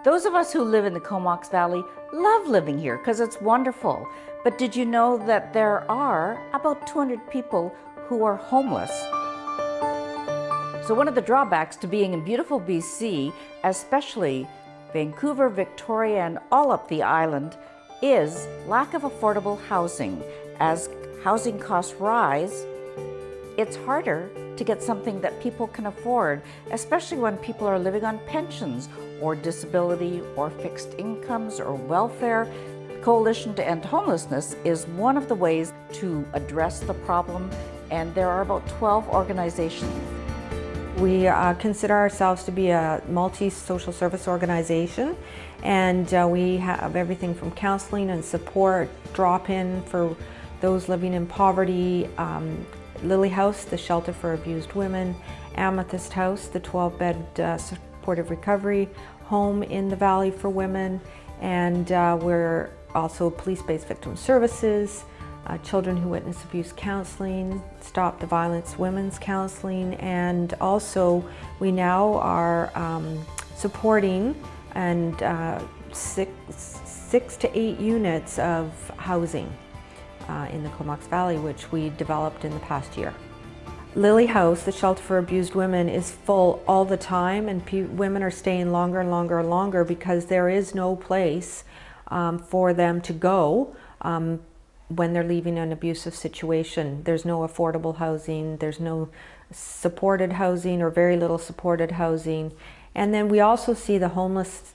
Those of us who live in the Comox Valley love living here because it's wonderful. But did you know that there are about 200 people who are homeless? So one of the drawbacks to being in beautiful BC, especially Vancouver, Victoria, and all up the island, is lack of affordable housing. As housing costs rise, it's harder to get something that people can afford, especially when people are living on pensions or disability or fixed incomes or welfare. Coalition to End Homelessness is one of the ways to address the problem, and there are about 12 organizations. We consider ourselves to be a multi-social service organization, and we have everything from counseling and support, drop-in for those living in poverty, Lily House, the shelter for abused women, Amethyst House, the 12-bed supportive recovery home in the Valley for women, and we're also police-based victim services, children who witness abuse counseling, Stop the Violence women's counseling, and also we now are supporting and 6 to 8 units of housing in the Comox Valley, which we developed in the past year. Lily House, the shelter for abused women, is full all the time, and women are staying longer and longer and longer because there is no place for them to go when they're leaving an abusive situation. There's no affordable housing, there's no supported housing or very little supported housing. And then we also see the homeless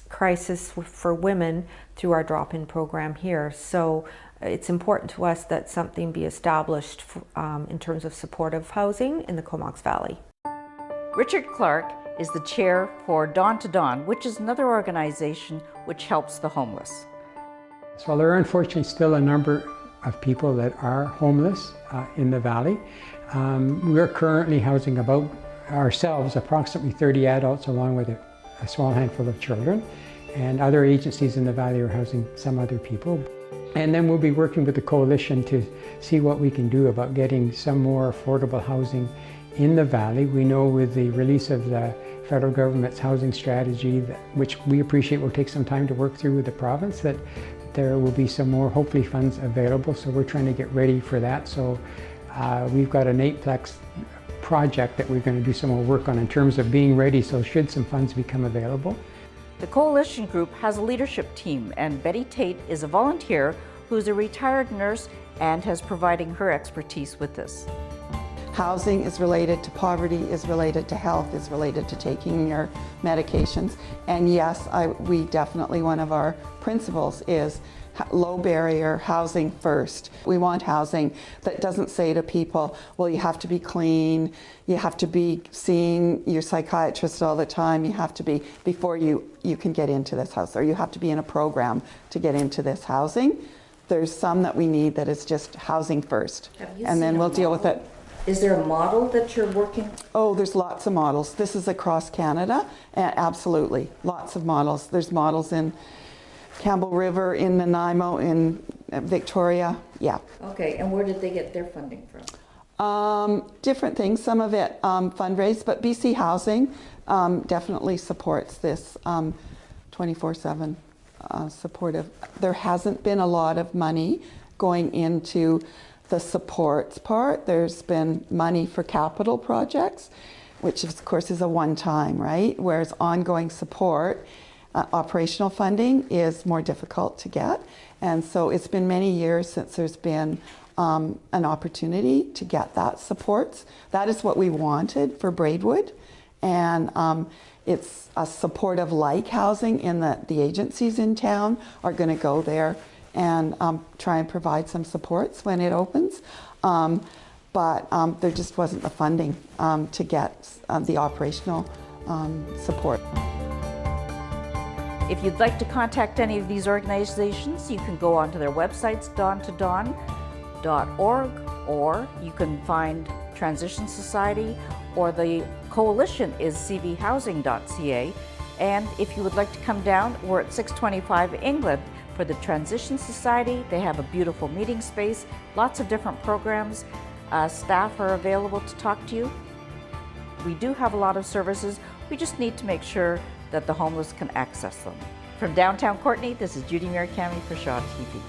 crisis for women through our drop-in program here. So it's important to us that something be established in terms of supportive housing in the Comox Valley. Richard Clark is the chair for Dawn to Dawn, which is another organization which helps the homeless. So there are unfortunately still a number of people that are homeless in the Valley. We're currently housing about ourselves approximately 30 adults along with a small handful of children, and other agencies in the Valley are housing some other people. And then we'll be working with the coalition to see what we can do about getting some more affordable housing in the Valley. We know with the release of the federal government's housing strategy, which we appreciate will take some time to work through with the province, that there will be some more, hopefully, funds available. So we're trying to get ready for that. So we've got an 8-plex project that we're going to do some more work on in terms of being ready, so should some funds become available. The coalition group has a leadership team, and Betty Tate is a volunteer who's a retired nurse and has providing her expertise with this. Housing is related to poverty, is related to health, is related to taking your medications. And yes, we definitely, one of our principles is low barrier housing first. We want housing that doesn't say to people, well, you have to be clean, you have to be seeing your psychiatrist all the time, you have to be, before you can get into this house, or you have to be in a program to get into this housing. There's some that we need that is just housing first, and then we'll deal with it. Is there a model that you're working? Oh, there's lots of models. This is across Canada, and absolutely, lots of models. There's models in Campbell River, in Nanaimo, in Victoria, yeah. Okay, and where did they get their funding from? Different things, some of it fundraised, but BC Housing definitely supports this 24/7 supportive. There hasn't been a lot of money going into the supports part. There's been money for capital projects, which of course is a one-time, right? Whereas ongoing support, operational funding is more difficult to get. And so it's been many years since there's been an opportunity to get that support. That is what we wanted for Braidwood. And it's a supportive like housing in that the agencies in town are going to go there and try and provide some supports when it opens. But there just wasn't the funding to get the operational support. If you'd like to contact any of these organizations, you can go onto their websites, dawntodon.org, or you can find Transition Society, or the coalition is cvhousing.ca. And if you would like to come down, we're at 625 England for the Transition Society. They have a beautiful meeting space, lots of different programs. Staff are available to talk to you. We do have a lot of services. We just need to make sure that the homeless can access them. From downtown Courtenay, this is Judy Maricami for Shaw TV.